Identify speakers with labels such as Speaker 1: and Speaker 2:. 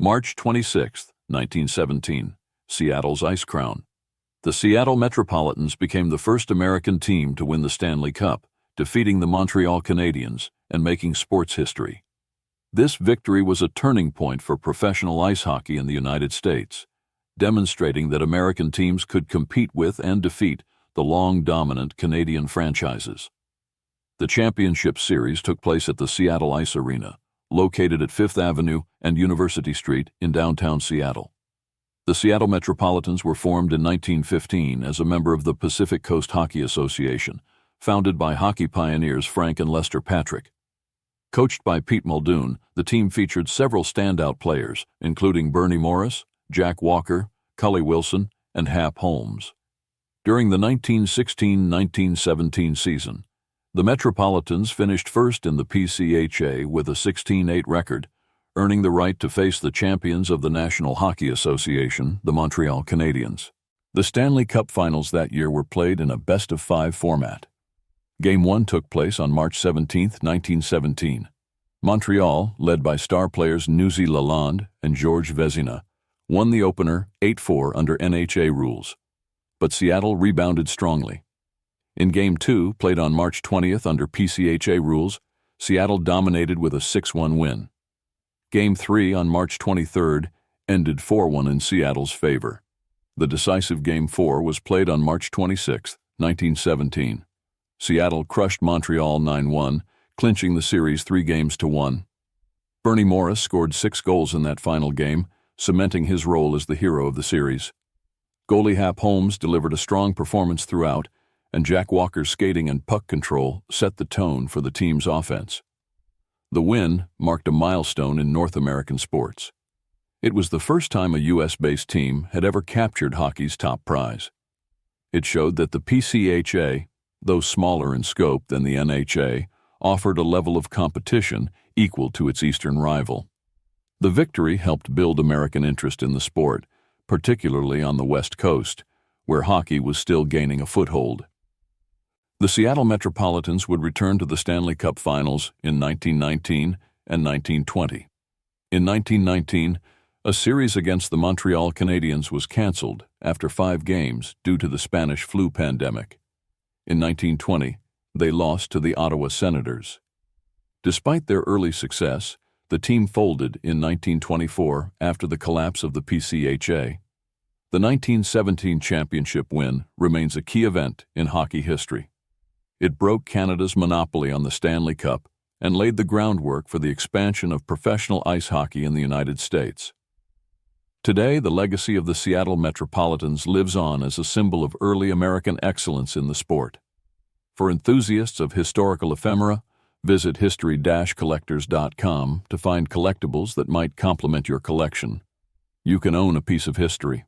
Speaker 1: March 26, 1917, Seattle's Ice Crown. The Seattle Metropolitans became the first American team to win the Stanley Cup, defeating the Montreal Canadiens and making sports history. This victory was a turning point for professional ice hockey in the United States, demonstrating that American teams could compete with and defeat the long-dominant Canadian franchises. The championship series took place at the Seattle Ice Arena, located at 5th Avenue and University Street in downtown Seattle. The Seattle Metropolitans were formed in 1915 as a member of the Pacific Coast Hockey Association, founded by hockey pioneers Frank and Lester Patrick. Coached by Pete Muldoon, the team featured several standout players, including Bernie Morris, Jack Walker, Cully Wilson, and Hap Holmes. During the 1916-1917 season, the Metropolitans finished first in the PCHA with a 16-8 record, earning the right to face the champions of the National Hockey Association, the Montreal Canadiens. The Stanley Cup Finals that year were played in a best-of-5 format. Game 1 took place on March 17, 1917. Montreal, led by star players Nuzi Lalonde and Georges Vezina, won the opener 8-4 under NHA rules. But Seattle rebounded strongly. In Game 2, played on March 20th under PCHA rules, Seattle dominated with a 6-1 win. Game 3 on March 23rd ended 4-1 in Seattle's favor. The decisive Game 4 was played on March 26, 1917. Seattle crushed Montreal 9-1, clinching the series 3-1. Bernie Morris scored 6 goals in that final game, cementing his role as the hero of the series. Goalie Hap Holmes delivered a strong performance throughout, and Jack Walker's skating and puck control set the tone for the team's offense. The win marked a milestone in North American sports. It was the first time a U.S.-based team had ever captured hockey's top prize. It showed that the PCHA, though smaller in scope than the NHA, offered a level of competition equal to its eastern rival. The victory helped build American interest in the sport, particularly on the West Coast, where hockey was still gaining a foothold. The Seattle Metropolitans would return to the Stanley Cup Finals in 1919 and 1920. In 1919, a series against the Montreal Canadiens was canceled after 5 games due to the Spanish flu pandemic. In 1920, they lost to the Ottawa Senators. Despite their early success, the team folded in 1924 after the collapse of the PCHA. The 1917 championship win remains a key event in hockey history. It broke Canada's monopoly on the Stanley Cup and laid the groundwork for the expansion of professional ice hockey in the United States. Today, the legacy of the Seattle Metropolitans lives on as a symbol of early American excellence in the sport. For enthusiasts of historical ephemera, visit history-collectors.com to find collectibles that might complement your collection. You can own a piece of history.